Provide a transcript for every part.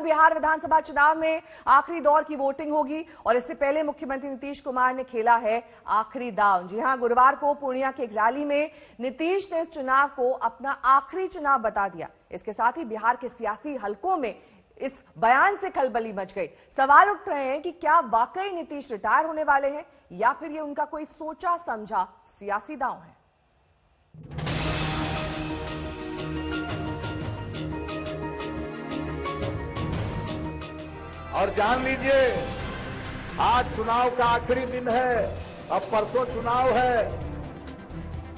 बिहार विधानसभा चुनाव में आखिरी दौर की वोटिंग होगी और इससे पहले मुख्यमंत्री नीतीश कुमार ने खेला है आखिरी दांव। जी हां, गुरुवार को पूर्णिया की एक रैली में नीतीश ने इस चुनाव को अपना आखिरी चुनाव बता दिया। इसके साथ ही बिहार के सियासी हलकों में इस बयान से खलबली मच गई। सवाल उठ रहे हैं कि क्या वाकई नीतीश रिटायर होने वाले हैं या फिर ये उनका कोई सोचा समझा सियासी दांव है। और जान लीजिए, आज चुनाव का आखिरी दिन है, अब परसों चुनाव है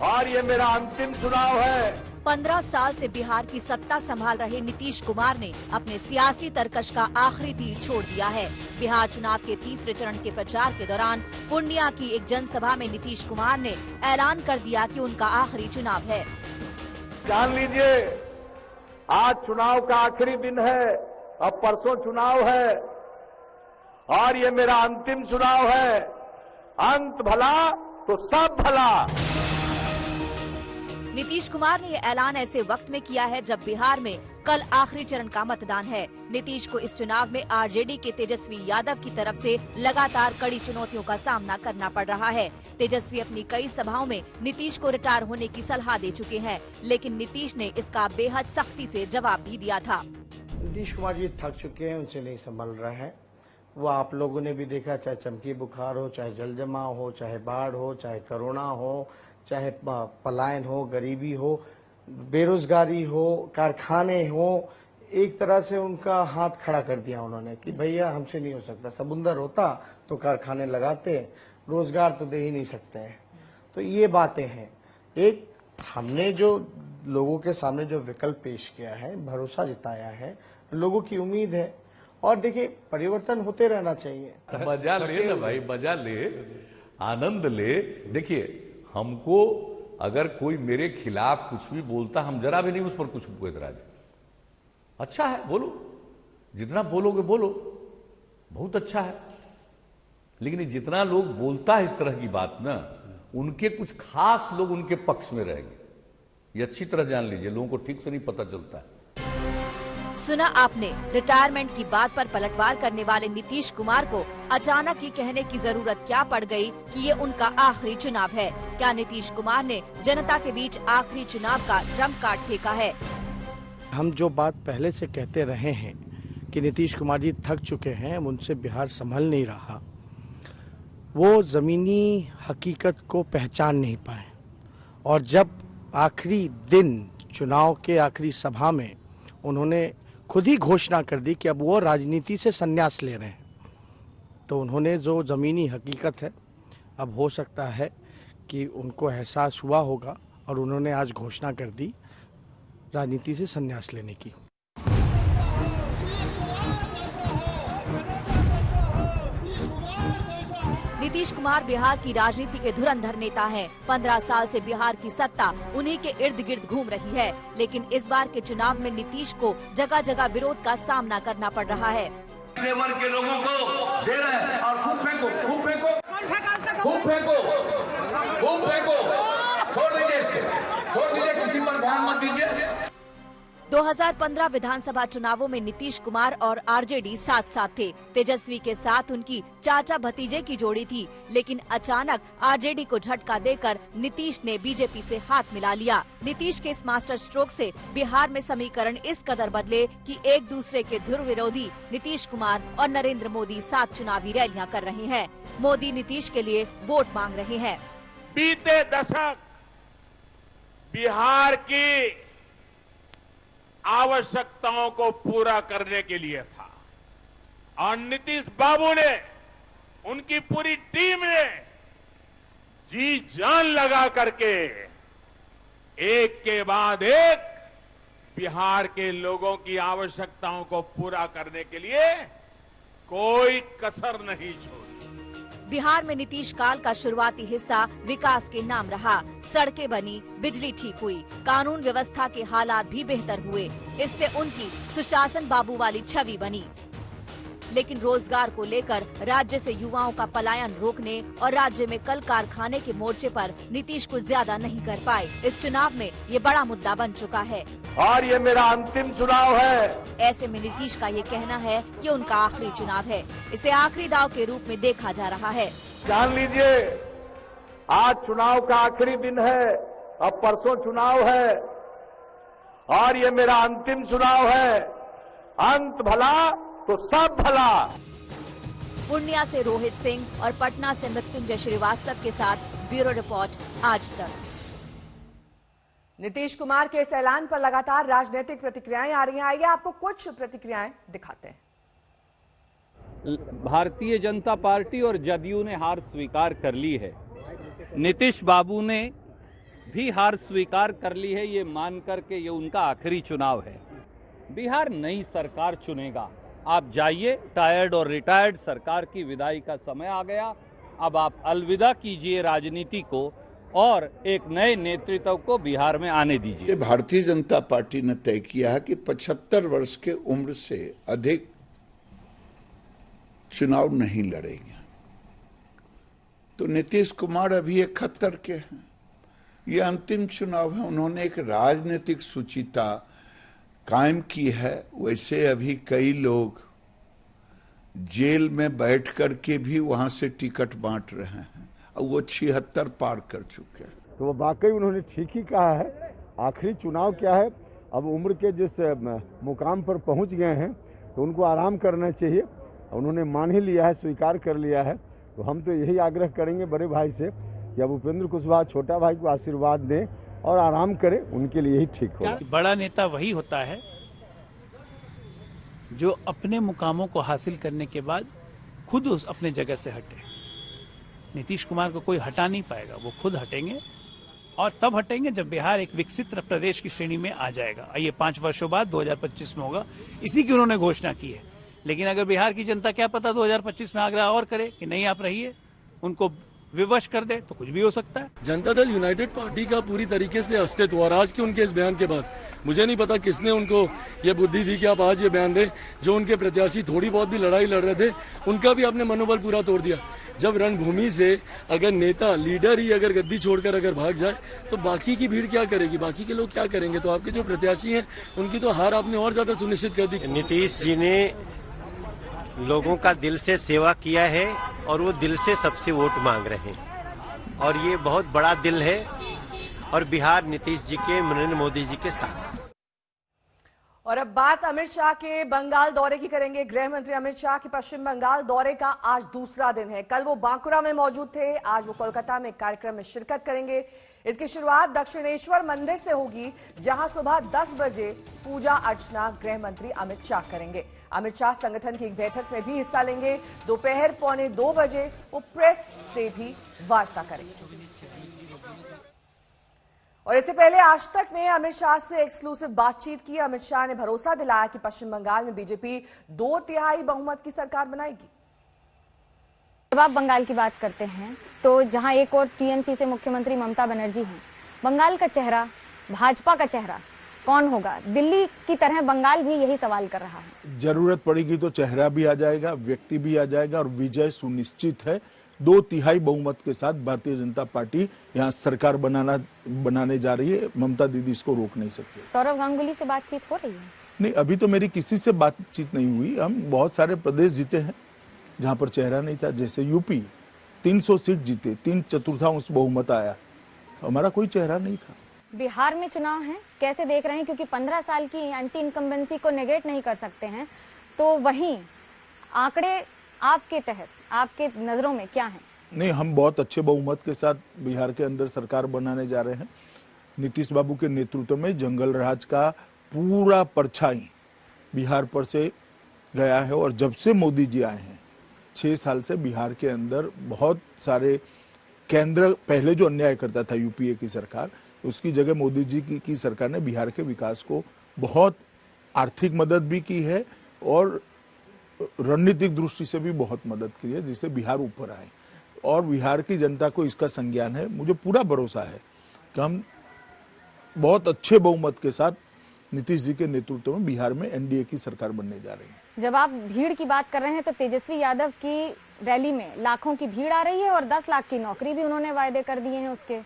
और ये मेरा अंतिम चुनाव है। 15 साल से बिहार की सत्ता संभाल रहे नीतीश कुमार ने अपने सियासी तरकश का आखिरी तीर छोड़ दिया है। बिहार चुनाव के तीसरे चरण के प्रचार के दौरान पूर्णिया की एक जनसभा में नीतीश कुमार ने ऐलान कर दिया कि उनका आखिरी चुनाव है। जान लीजिए, आज चुनाव का आखिरी दिन है, अब परसों चुनाव है और ये मेरा अंतिम चुनाव है। अंत भला तो सब भला। नीतीश कुमार ने ये ऐलान ऐसे वक्त में किया है जब बिहार में कल आखिरी चरण का मतदान है। नीतीश को इस चुनाव में आरजेडी के तेजस्वी यादव की तरफ से लगातार कड़ी चुनौतियों का सामना करना पड़ रहा है। तेजस्वी अपनी कई सभाओं में नीतीश को रिटायर होने की सलाह दे चुके हैं, लेकिन नीतीश ने इसका बेहद सख्ती से जवाब भी दिया था। नीतीश कुमार जी थक चुके हैं, उनसे नहीं संभल रहा है। वो आप लोगों ने भी देखा, चाहे चमकी बुखार हो, चाहे जल जमाव हो, चाहे बाढ़ हो, चाहे कोरोना हो, चाहे पलायन हो, गरीबी हो, बेरोजगारी हो, कारखाने हो, एक तरह से उनका हाथ खड़ा कर दिया उन्होंने कि भैया हमसे नहीं हो सकता। समुंदर होता तो कारखाने लगाते, रोजगार तो दे ही नहीं सकते हैं। तो ये बातें हैं। एक हमने जो लोगों के सामने जो विकल्प पेश किया है, भरोसा जताया है, लोगों की उम्मीद है और देखिए परिवर्तन होते रहना चाहिए। मजा ले ना भाई, मजा ले, आनंद ले। देखिए, हमको अगर कोई मेरे खिलाफ कुछ भी बोलता, हम जरा भी नहीं उस पर कुछ एतराज। अच्छा है, बोलो, जितना बोलोगे बोलो, बहुत अच्छा है। लेकिन जितना लोग बोलता है इस तरह की बात ना, उनके कुछ खास लोग उनके पक्ष में रहेंगे। ये अच्छी तरह जान लीजिए, लोगों को ठीक से नहीं पता चलता है। सुना आपने, रिटायरमेंट की बात पर पलटवार करने वाले नीतीश कुमार को अचानक ये कहने की जरूरत क्या पड़ गई कि ये उनका आखिरी चुनाव है। क्या नीतीश कुमार ने जनता के बीच आखिरी चुनाव का ड्रम कार्ड फेंका है? हम जो बात पहले से कहते रहे हैं कि नीतीश कुमार जी थक चुके हैं, उनसे बिहार संभल नहीं रहा, वो जमीनी हकीकत को पहचान नहीं पाए और जब आखिरी दिन चुनाव के आखिरी सभा में उन्होंने खुद ही घोषणा कर दी कि अब वो राजनीति से संन्यास ले रहे हैं, तो उन्होंने जो ज़मीनी हकीकत है, अब हो सकता है कि उनको एहसास हुआ होगा और उन्होंने आज घोषणा कर दी राजनीति से संन्यास लेने की। नीतीश कुमार बिहार की राजनीति के धुरंधर नेता हैं। 15 साल से बिहार की सत्ता उन्हीं के इर्द गिर्द घूम रही है, लेकिन इस बार के चुनाव में नीतीश को जगह जगह विरोध का सामना करना पड़ रहा है। वर्ग के लोगों को दे रहे हैं और खूब फेंको, खूब फेंको, खूब फेंको, खूब फेंको, छोड़ दीजिए, छोड़ दीजिए, किसी पर ध्यान मत दीजिए। 2015 विधानसभा चुनावों में नीतीश कुमार और आरजेडी साथ साथ थे। तेजस्वी के साथ उनकी चाचा भतीजे की जोड़ी थी, लेकिन अचानक आरजेडी को झटका देकर नीतीश ने बीजेपी से हाथ मिला लिया। नीतीश के इस मास्टर स्ट्रोक से बिहार में समीकरण इस कदर बदले कि एक दूसरे के ध्रुव विरोधी नीतीश कुमार और नरेंद्र मोदी साथ चुनावी रैलियां कर रहे हैं। मोदी नीतीश के लिए वोट मांग रहे हैं। बीते दशक बिहार की आवश्यकताओं को पूरा करने के लिए था और नीतीश बाबू ने, उनकी पूरी टीम ने जी जान लगा करके एक के बाद एक बिहार के लोगों की आवश्यकताओं को पूरा करने के लिए कोई कसर नहीं छोड़ी। बिहार में नीतीश काल का शुरुआती हिस्सा विकास के नाम रहा। सड़कें बनी, बिजली ठीक हुई, कानून व्यवस्था के हालात भी बेहतर हुए। इससे उनकी सुशासन बाबू वाली छवि बनी। लेकिन रोजगार को लेकर राज्य से युवाओं का पलायन रोकने और राज्य में कल कारखाने के मोर्चे पर नीतीश कुछ ज्यादा नहीं कर पाए। इस चुनाव में ये बड़ा मुद्दा बन चुका है और ये मेरा अंतिम चुनाव है। ऐसे में नीतीश का ये कहना है कि उनका आखिरी चुनाव है, इसे आखिरी दाव के रूप में देखा जा रहा है। जान लीजिए, आज चुनाव का आखिरी दिन है, अब परसों चुनाव है और ये मेरा अंतिम चुनाव है। अंत भला तो सब भला। पूर्णिया से रोहित सिंह और पटना से मृत्युंजय श्रीवास्तव के साथ ब्यूरो रिपोर्ट आज तक। नीतीश कुमार के इस ऐलान पर लगातार राजनीतिक प्रतिक्रियाएं आ रही हैं। आइए आपको कुछ प्रतिक्रियाएं दिखाते हैं। भारतीय जनता पार्टी और जदयू ने हार स्वीकार कर ली है। नीतीश बाबू ने भी हार स्वीकार कर ली है, ये मानकर के ये उनका आखिरी चुनाव है। बिहार नई सरकार चुनेगा। आप जाइए, टायर्ड और रिटायर्ड सरकार की विदाई का समय आ गया। अब आप अलविदा कीजिए राजनीति को और एक नए नेतृत्व को बिहार में आने दीजिए। भारतीय जनता पार्टी ने तय किया है कि 75 वर्ष के उम्र से अधिक चुनाव नहीं लड़ेंगे। तो नीतीश कुमार अभी 71 के हैं, ये अंतिम चुनाव है। उन्होंने एक राजनीतिक सुचिता कायम की है। वैसे अभी कई लोग जेल में बैठ कर के भी वहां से टिकट बांट रहे हैं और वो 76 पार कर चुके हैं। तो वो वाकई उन्होंने ठीक ही कहा है। आखिरी चुनाव क्या है, अब उम्र के जिस मुकाम पर पहुंच गए हैं तो उनको आराम करना चाहिए। उन्होंने मान ही लिया है, स्वीकार कर लिया है। तो हम तो यही आग्रह करेंगे बड़े भाई से कि अब उपेंद्र कुशवाहा छोटा भाई को आशीर्वाद दें और आराम करें, उनके लिए ही ठीक होगा। बड़ा नेता वही होता है जो अपने मुकामों को हासिल करने के बाद खुद उस अपने जगह से हटे। नीतीश कुमार को कोई हटा नहीं पाएगा, वो खुद हटेंगे और तब हटेंगे जब बिहार एक विकसित प्रदेश की श्रेणी में आ जाएगा। ये 5 वर्षों बाद 2025 में होगा, इसी की उन्होंने घोषणा की है। लेकिन अगर बिहार की जनता क्या पता 2025 में आग्रह और करे कि नहीं आप रहिए, उनको विवश कर दे, तो कुछ भी हो सकता है। जनता दल यूनाइटेड पार्टी का पूरी तरीके से अस्तित्व, और आज के उनके इस बयान के बाद मुझे नहीं पता किसने उनको ये बुद्धि दी कि आप आज ये बयान दें। जो उनके प्रत्याशी थोड़ी बहुत भी लड़ाई लड़ रहे थे, उनका भी आपने मनोबल पूरा तोड़ दिया। जब रणभूमि से अगर नेता, लीडर ही अगर गद्दी छोड़कर अगर भाग जाए तो बाकी की भीड़ क्या करेगी, बाकी के लोग क्या करेंगे? तो आपके जो प्रत्याशी हैं उनकी तो हार आपने और ज्यादा सुनिश्चित कर दी। नीतीश जी ने लोगों का दिल से सेवा किया है और वो दिल से सबसे वोट मांग रहे हैं और ये बहुत बड़ा दिल है और बिहार नीतीश जी के, नरेंद्र मोदी जी के साथ। और अब बात अमित शाह के बंगाल दौरे की करेंगे। गृह मंत्री अमित शाह के पश्चिम बंगाल दौरे का आज दूसरा दिन है। कल वो बांकुरा में मौजूद थे, आज वो कोलकाता में कार्यक्रम में शिरकत करेंगे। इसकी शुरुआत दक्षिणेश्वर मंदिर से होगी, जहां सुबह 10 बजे पूजा अर्चना गृह मंत्री अमित शाह करेंगे। अमित शाह संगठन की एक बैठक में भी हिस्सा लेंगे। दोपहर 1:45 बजे वो प्रेस से भी वार्ता करेंगे। और इससे पहले आज तक ने अमित शाह से एक्सक्लूसिव बातचीत की। अमित शाह ने भरोसा दिलाया कि पश्चिम बंगाल में बीजेपी 2/3 बहुमत की सरकार बनाएगी। जब आप बंगाल की बात करते हैं तो जहां एक और टीएमसी से मुख्यमंत्री ममता बनर्जी हैं, बंगाल का चेहरा, भाजपा का चेहरा कौन होगा? दिल्ली की तरह बंगाल भी यही सवाल कर रहा है। जरूरत पड़ेगी तो चेहरा भी आ जाएगा, व्यक्ति भी आ जाएगा और विजय सुनिश्चित है। 2/3 बहुमत के साथ भारतीय जनता पार्टी यहाँ सरकार बनाने जा रही है। ममता दीदी इसको रोक नहीं सकते। सौरव गांगुली से बातचीत हो रही है? नहीं, अभी तो मेरी किसी से बातचीत नहीं हुई। हम बहुत सारे प्रदेश जीते हैं जहाँ पर चेहरा नहीं था, जैसे यूपी 300 सीट जीते, 3/4 बहुमत आया, हमारा कोई चेहरा नहीं था। बिहार में चुनाव है, कैसे देख रहे हैं? क्योंकि 15 साल की एंटी इनकम्बेंसी को नेगेट नहीं कर सकते हैं, तो वहीं आंकड़े आपके तहत, आपके नजरों में क्या है? नहीं, हम बहुत अच्छे बहुमत के साथ बिहार के अंदर सरकार बनाने जा रहे हैं। नीतीश बाबू के नेतृत्व में जंगल राज का पूरा परछाई बिहार पर से गया है और जब से मोदी जी आए हैं 6 साल से बिहार के अंदर बहुत सारे केंद्र, पहले जो अन्याय करता था यूपीए की सरकार, उसकी जगह मोदी जी की सरकार ने बिहार के विकास को बहुत आर्थिक मदद भी की है और रणनीतिक दृष्टि से भी बहुत मदद की है, जिससे बिहार ऊपर आए। और बिहार की जनता को इसका संज्ञान है। मुझे पूरा भरोसा है कि हम बहुत अच्छे बहुमत के साथ नीतीश जी के नेतृत्व में बिहार में एनडीए की सरकार बनने जा रही है। जब आप भीड़ की बात कर रहे हैं तो तेजस्वी यादव की रैली में लाखों की भीड़ आ रही है और 10 लाख की नौकरी भी उन्होंने वायदे कर दिए हैं उसके।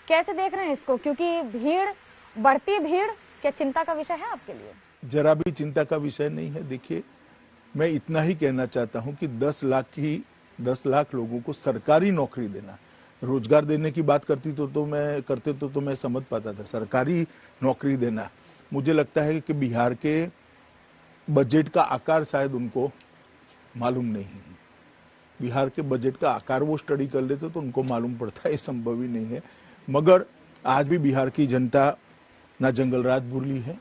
कैसे देख रहे हैं इसको, क्योंकि भीड़ बढ़ती भीड़ क्या चिंता का विषय है आपके लिए? जरा भी चिंता का विषय नहीं है। देखिए, मैं इतना ही कहना चाहता हूं कि 10 लाख लोगों को सरकारी नौकरी देना, रोजगार देने की बात करते तो मैं समझ पाता था। सरकारी नौकरी देना, मुझे लगता है कि बिहार के बजट का आकार शायद उनको मालूम नहीं है। बिहार के बजट का आकार वो स्टडी कर लेते तो उनको मालूम पड़ता है, ये संभव ही नहीं है। मगर आज भी बिहार की जनता ना जंगल राज भूली है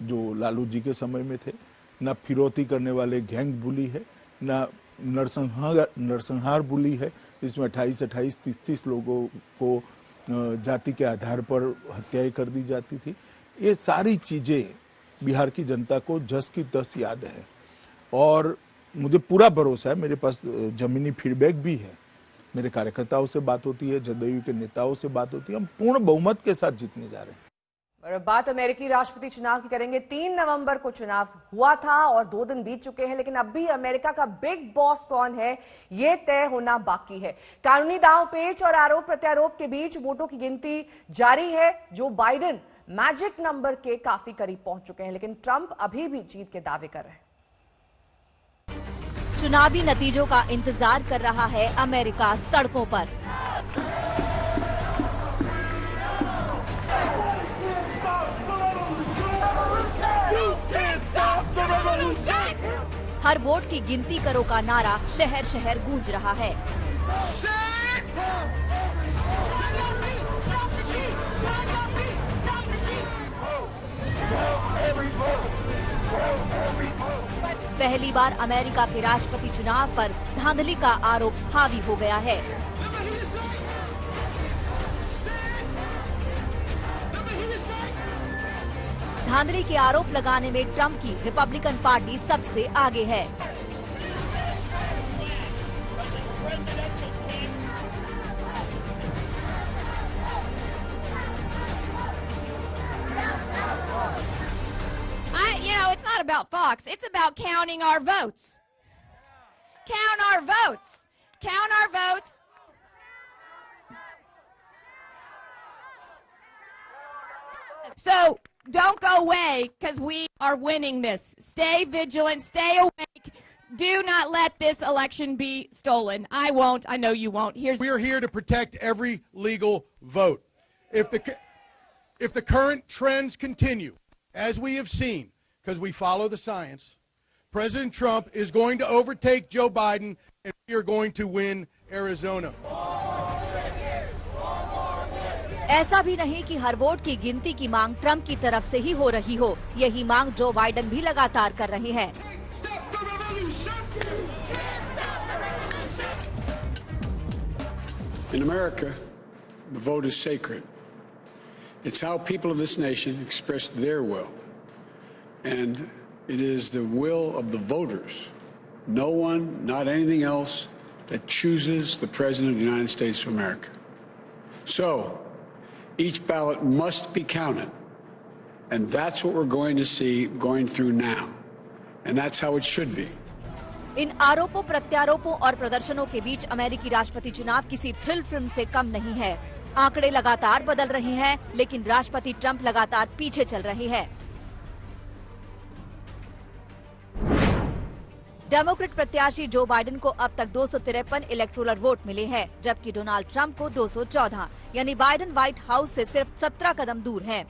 जो लालू जी के समय में थे, ना फिरौती करने वाले गैंग भूली है, ना नरसंहार भूली है, जिसमें 28, 30 लोगों को जाति के आधार पर हत्याएं कर दी जाती थी। ये सारी चीजें बिहार की जनता को जस की तस याद है और मुझे पूरा भरोसा है, मेरे पास जमीनी फीडबैक भी है, मेरे कार्यकर्ताओं से बात होती है, जदयू के नेताओं से बात होती है, हम पूर्ण बहुमत के साथ जीतने जा रहे हैं। और बात अमेरिकी राष्ट्रपति चुनाव की करेंगे। 3 नवंबर को चुनाव हुआ था और 2 दिन बीत चुके हैं, लेकिन अब भी अमेरिका का बिग बॉस कौन है ये तय होना बाकी है। कानूनी दांव-पेच और आरोप प्रत्यारोप के बीच वोटों की गिनती जारी है। जो बाइडेन मैजिक नंबर के काफी करीब पहुंच चुके हैं, लेकिन ट्रंप अभी भी जीत के दावे कर रहे हैं। चुनावी नतीजों का इंतजार कर रहा है अमेरिका सड़कों पर। हर वोट की गिनती करो का नारा शहर शहर गूंज रहा है। पहली बार अमेरिका के राष्ट्रपति चुनाव पर धांधली का आरोप हावी हो गया है। धांधली के आरोप लगाने में ट्रंप की रिपब्लिकन पार्टी सबसे आगे है। It's not about Fox. It's about counting our votes. Count our votes. Count our votes. So don't go away because we are winning this. Stay vigilant. Stay awake. Do not let this election be stolen. I won't. I know you won't. We are here to protect every legal vote. If the current trends continue, as we have seen, because we follow the science, President Trump is going to overtake Joe Biden and we are going to win Arizona. ऐसा भी नहीं कि हर vote की गिनती की मांग Trump की तरफ से ही हो रही हो, यही मांग जो बाइडेन भी लगातार कर रहे हैं। In America, the vote is sacred. It's how people of this nation express their will. And it is the will of the voters, no one, not anything else, that chooses the President of the United States of America. So, each ballot must be counted. And that's what we're going to see going through now. And that's how it should be. इन आरोपों प्रत्यारोपों और प्रदर्शनों के बीच अमेरिकी राष्ट्रपति चुनाव किसी thrill film से कम नहीं है। आंकड़े लगातार बदल रहे हैं, लेकिन राष्ट्रपति ट्रंप लगातार पीछे चल रहे हैं। डेमोक्रेट प्रत्याशी जो बाइडेन को अब तक 253 इलेक्टोरल वोट मिले हैं, जबकि डोनाल्ड ट्रंप को 214, यानी बाइडेन व्हाइट हाउस से सिर्फ 17 कदम दूर हैं।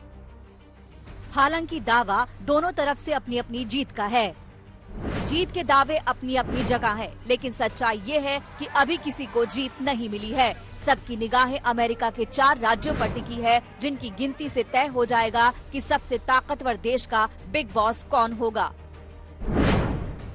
हालांकि दावा दोनों तरफ से अपनी अपनी जीत का है। जीत के दावे अपनी अपनी जगह है, लेकिन सच्चाई ये है कि अभी किसी को जीत नहीं मिली है। सबकी निगाहें अमेरिका के 4 राज्यों पर टिकी है, जिनकी गिनती से तय हो जाएगा कि सबसे ताकतवर देश का बिग बॉस कौन होगा।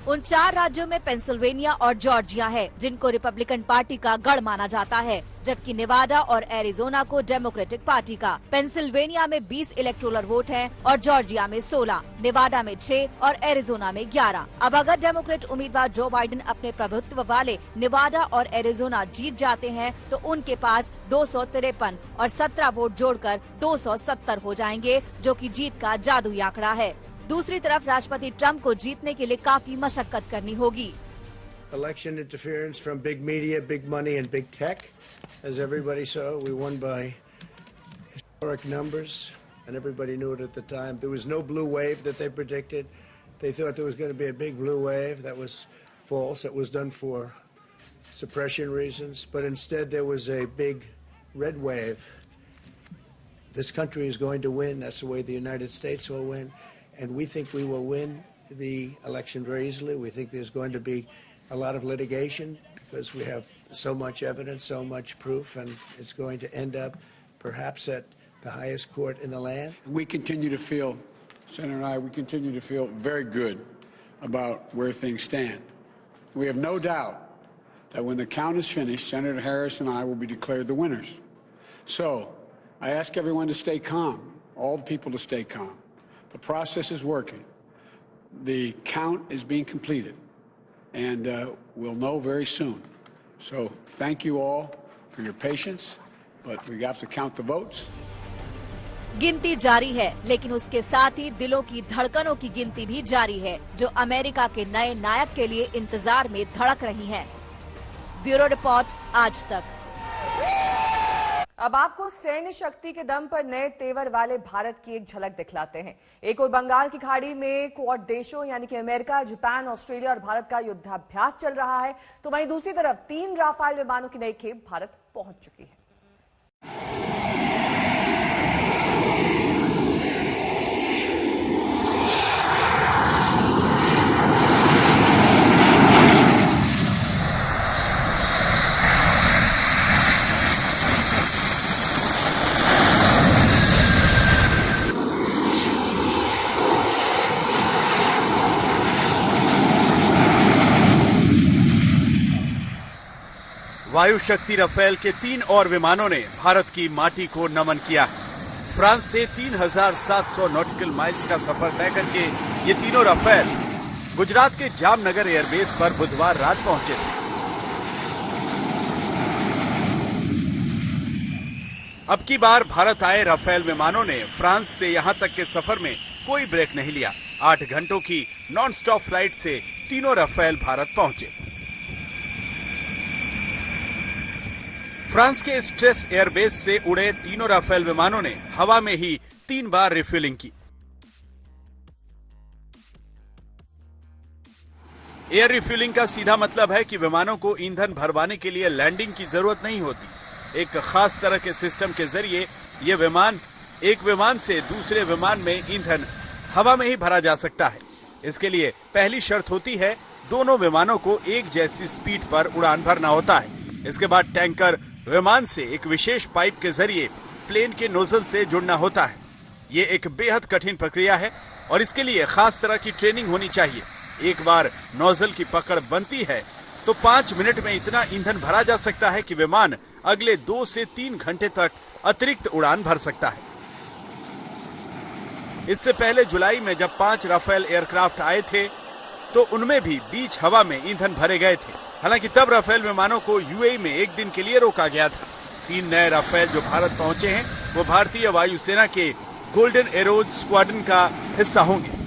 उन 4 राज्यों में पेंसिल्वेनिया और जॉर्जिया है, जिनको रिपब्लिकन पार्टी का गढ़ माना जाता है, जबकि नेवाडा और एरिजोना को डेमोक्रेटिक पार्टी का। पेंसिल्वेनिया में 20 इलेक्टोरल वोट हैं और जॉर्जिया में 16, नेवाडा में 6 और एरिजोना में 11। अब अगर डेमोक्रेट उम्मीदवार जो बाइडेन अपने प्रभुत्व वाले नेवाडा और एरिजोना जीत जाते हैं तो उनके पास 253 और 17 वोट जोड़कर 270 हो जाएंगे, जो कि जीत का जादुई आंकड़ा है। दूसरी तरफ राष्ट्रपति ट्रंप को जीतने के लिए काफी मशक्कत करनी होगी। Election interference from big media, big money, and big tech. As everybody saw, we won by historic numbers, and everybody knew it at the time. There was no blue wave that they predicted. They thought there was going to be a big blue wave. That was false. It was done for suppression reasons. But instead, there was a big red wave. This country is going to win. That's the way the United States will win. And we think we will win the election very easily. We think there's going to be a lot of litigation because we have so much evidence, so much proof, and it's going to end up perhaps at the highest court in the land. We continue to feel, Senator and I, we continue to feel very good about where things stand. We have no doubt that when the count is finished, Senator Harris and I will be declared the winners. So I ask everyone to stay calm, all the people to stay calm. The process is working. The count is being completed, and we'll know very soon. So thank you all for your patience, but we have to count the votes. गिनती जारी है, लेकिन उसके साथ ही दिलों की धड़कनों की गिनती भी जारी है, जो अमेरिका के नए नायक के लिए इंतजार में धड़क रही है। ब्यूरो रिपोर्ट, आज तक। अब आपको सैन्य शक्ति के दम पर नए तेवर वाले भारत की एक झलक दिखलाते हैं। एक और बंगाल की खाड़ी में क्वाड देशों यानी कि अमेरिका, जापान, ऑस्ट्रेलिया और भारत का युद्धाभ्यास चल रहा है, तो वहीं दूसरी तरफ 3 राफेल विमानों की नई खेप भारत पहुंच चुकी है। वायु शक्ति राफेल के 3 और विमानों ने भारत की माटी को नमन किया है। फ्रांस से 3700 नॉटिकल माइल्स का सफर तय करके ये तीनों राफेल गुजरात के जामनगर एयरबेस पर बुधवार रात पहुंचे थे। अब की बार भारत आए राफेल विमानों ने फ्रांस से यहां तक के सफर में कोई ब्रेक नहीं लिया। 8 घंटों की नॉन स्टॉप फ्लाइट से तीनों राफेल भारत पहुंचे। फ्रांस के स्ट्रेस एयरबेस से उड़े तीनों राफेल विमानों ने हवा में ही 3 बार रिफ्यूलिंग की। एयर रिफ्यूलिंग का सीधा मतलब है कि विमानों को ईंधन भरवाने के लिए लैंडिंग की जरूरत नहीं होती। एक खास तरह के सिस्टम के जरिए ये विमान एक विमान से दूसरे विमान में ईंधन हवा में ही भरा जा सकता है। इसके लिए पहली शर्त होती है दोनों विमानों को एक जैसी स्पीड पर उड़ान भरना होता है। इसके बाद टैंकर विमान से एक विशेष पाइप के जरिए प्लेन के नोजल से जुड़ना होता है। ये एक बेहद कठिन प्रक्रिया है और इसके लिए खास तरह की ट्रेनिंग होनी चाहिए। एक बार नोजल की पकड़ बनती है तो 5 मिनट में इतना ईंधन भरा जा सकता है कि विमान अगले 2 से 3 घंटे तक अतिरिक्त उड़ान भर सकता है। इससे पहले जुलाई में जब 5 राफेल एयरक्राफ्ट आए थे तो उनमें भी बीच हवा में ईंधन भरे गए थे। हालांकि तब राफेल विमानों को यूएई में 1 दिन के लिए रोका गया था। 3 नए राफेल जो भारत पहुंचे हैं वो भारतीय वायुसेना के गोल्डन एरोज स्क्वाड्रन का हिस्सा होंगे।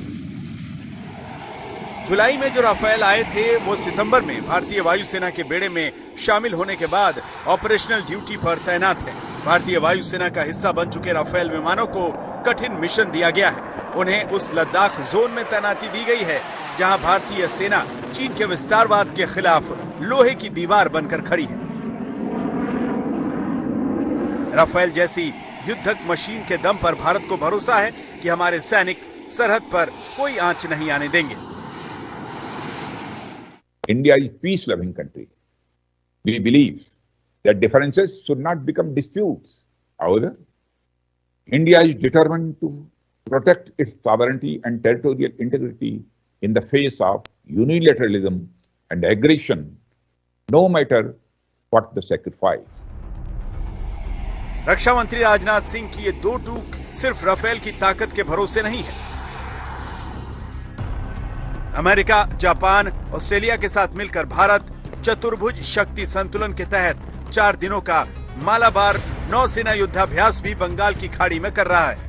जुलाई में जो राफेल आए थे वो सितंबर में भारतीय वायुसेना के बेड़े में शामिल होने के बाद ऑपरेशनल ड्यूटी पर तैनात है। भारतीय वायुसेना का हिस्सा बन चुके राफेल विमानों को कठिन मिशन दिया गया है। उन्हें उस लद्दाख जोन में तैनाती दी गई है जहां भारतीय सेना चीन के विस्तारवाद के खिलाफ लोहे की दीवार बनकर खड़ी है। राफेल जैसी युद्धक मशीन के दम पर भारत को भरोसा है कि हमारे सैनिक सरहद पर कोई आंच नहीं आने देंगे। India is peace-loving country. We believe that differences should not become disputes. However, India is determined to protect its sovereignty and territorial integrity in the face of unilateralism and aggression, no matter what the sacrifice. रक्षा मंत्री राजनाथ सिंह की ये दो टूक सिर्फ Rafale की ताकत के भरोसे नहीं है। अमेरिका, जापान, ऑस्ट्रेलिया के साथ मिलकर भारत चतुर्भुज शक्ति संतुलन के तहत 4 दिनों का मालाबार नौसेना युद्धाभ्यास भी बंगाल की खाड़ी में कर रहा है।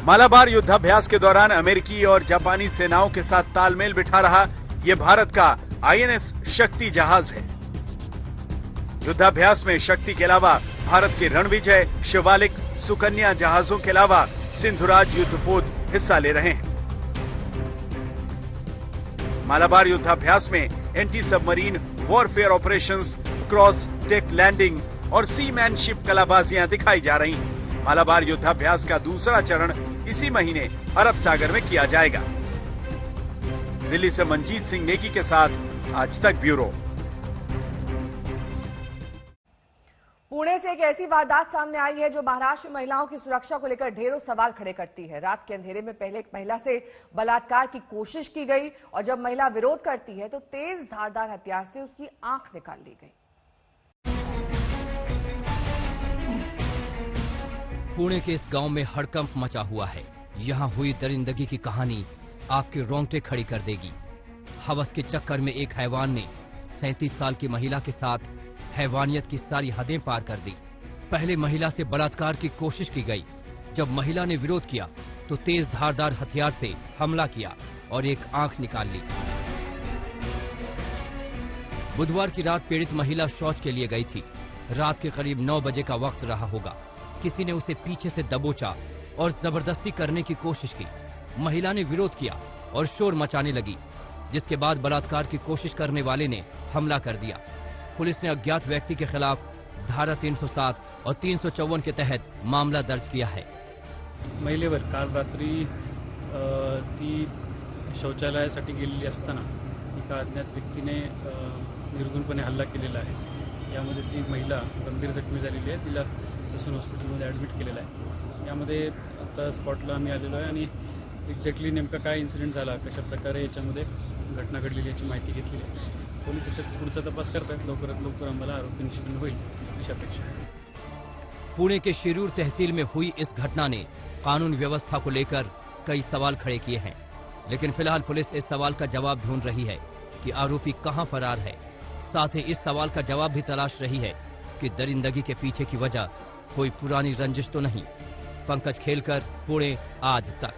मालाबार युद्धाभ्यास के दौरान अमेरिकी और जापानी सेनाओं के साथ तालमेल बिठा रहा यह भारत का INS शक्ति जहाज है। युद्धाभ्यास में शक्ति के अलावा भारत के रणविजय, शिवालिक, सुकन्या जहाजों के अलावा सिंधुराज युद्धपोत हिस्सा ले रहे हैं। मालाबार युद्धाभ्यास में anti submarine warfare operations, cross deck landing और सीमैनशिप कलाबाजियां दिखाई जा रही हैं। मालाबार युद्धाभ्यास का दूसरा चरण इसी महीने अरब सागर में किया जाएगा। दिल्ली से मंजीत सिंह नेगी के साथ आज तक ब्यूरो। पुणे से एक ऐसी वारदात सामने आई है जो महाराष्ट्र में महिलाओं की सुरक्षा को लेकर ढेरों सवाल खड़े करती है। रात के अंधेरे में पहले एक महिला से बलात्कार की कोशिश की गई और जब महिला विरोध करती है तो तेज धारदार हथियार से उसकी आंख निकाल ली गई। पुणे के इस गांव में हड़कंप मचा हुआ है। यहाँ हुई दरिंदगी की कहानी आपके रोंगटे खड़ी कर देगी। हवस के चक्कर में एक हैवान ने 37 साल की महिला के साथ हैवानियत की सारी हदें पार कर दी। पहले महिला से बलात्कार की कोशिश की गई। जब महिला ने विरोध किया तो तेज धारदार हथियार से हमला किया और एक आंख निकाल ली। बुधवार की रात पीड़ित महिला शौच के लिए गई थी। रात के करीब 9 बजे का वक्त रहा होगा। किसी ने उसे पीछे से दबोचा और जबरदस्ती करने की कोशिश की। महिला ने विरोध किया और शोर मचाने लगी, जिसके बाद बलात्कार की कोशिश करने वाले ने हमला कर दिया। पुलिस ने अज्ञात व्यक्ति के खिलाफ धारा 307 और 354 के तहत मामला दर्ज किया है। महिलेवर काल रात्री ती शौचालयासाठी गेलेली असताना एका अज्ञात व्यक्तीने निर्गुणपणे हल्ला केलेला आहे। यामध्ये ती महिला गंभीर जखमी झालेली आहे। तिला ससून हॉस्पिटलमध्ये ॲडमिट केलेलं आहे। यामध्ये आता स्पॉटला आम्ही आलेलो आहे आणि एक्झॅक्टली नेमका काय इन्सिडेंट झाला, कशा प्रकारे याच्यामध्ये घटना घडलेली याची माहिती घेतली आहे। पोलीस याच्यात पुढचा तपास करतात। लवकरात लवकर आम्हाला आरोपी निष्पन्न होईल अशी अपेक्षा आहे। पुणे के शिरूर तहसील में हुई इस घटना ने कानून व्यवस्था को लेकर कई सवाल खड़े किए हैं, लेकिन फिलहाल पुलिस इस सवाल का जवाब ढूंढ रही है कि आरोपी कहां फरार है। साथ ही इस सवाल का जवाब भी तलाश रही है कि दरिंदगी के पीछे की वजह कोई पुरानी रंजिश तो नहीं। पंकज खेलकर, पुणे, आज तक।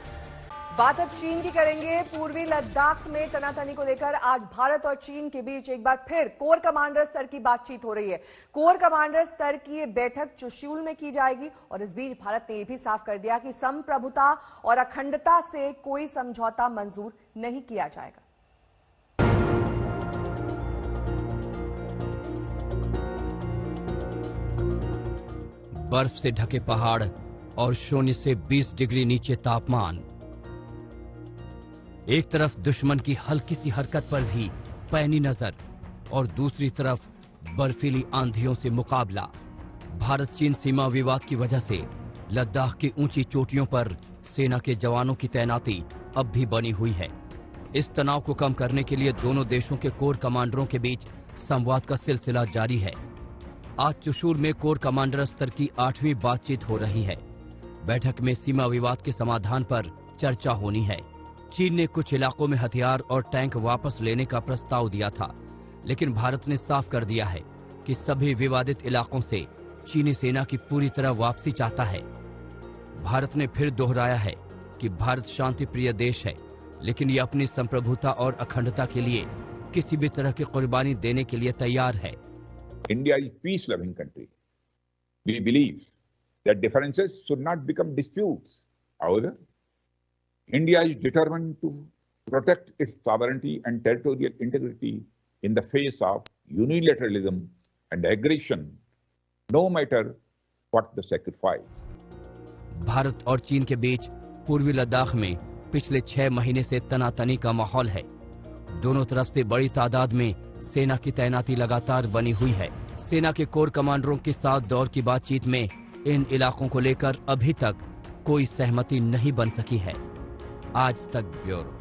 बात अब चीन की करेंगे। पूर्वी लद्दाख में तनातनी को लेकर आज भारत और चीन के बीच एक बार फिर कोर कमांडर स्तर की बातचीत हो रही है। कोर कमांडर स्तर की ये बैठक चुशूल में की जाएगी और इस बीच भारत ने यह भी साफ कर दिया कि संप्रभुता और अखंडता से कोई समझौता मंजूर नहीं किया जाएगा। बर्फ से ढके पहाड़ और शून्य से 20 डिग्री नीचे तापमान। एक तरफ दुश्मन की हल्की सी हरकत पर भी पैनी नजर और दूसरी तरफ बर्फीली आंधियों से मुकाबला। भारत चीन सीमा विवाद की वजह से लद्दाख की ऊंची चोटियों पर सेना के जवानों की तैनाती अब भी बनी हुई है। इस तनाव को कम करने के लिए दोनों देशों के कोर कमांडरों के बीच संवाद का सिलसिला जारी है। आज चुशूल में कोर कमांडर स्तर की 8वीं बातचीत हो रही है। बैठक में सीमा विवाद के समाधान पर चर्चा होनी है। चीन ने कुछ इलाकों में हथियार और टैंक वापस लेने का प्रस्ताव दिया था, लेकिन भारत ने साफ कर दिया है कि सभी विवादित इलाकों से चीनी सेना की पूरी तरह वापसी चाहता है। भारत ने फिर दोहराया है कि भारत शांति प्रिय देश है, लेकिन ये अपनी संप्रभुता और अखंडता के लिए किसी भी तरह की कुर्बानी देने के लिए तैयार है। India is peace-loving country. We believe that differences should not become disputes. However, India is determined to protect its sovereignty and territorial integrity in the face of unilateralism and aggression, no matter what the sacrifice. Bharat और चीन के बीच पूर्वी लद्दाख में पिछले 6 महीने से तनातनी का माहौल है। दोनों तरफ से बड़ी तादाद में सेना की तैनाती लगातार बनी हुई है। सेना के कोर कमांडरों के साथ दौर की बातचीत में इन इलाकों को लेकर अभी तक कोई सहमति नहीं बन सकी है। आज तक ब्यूरो।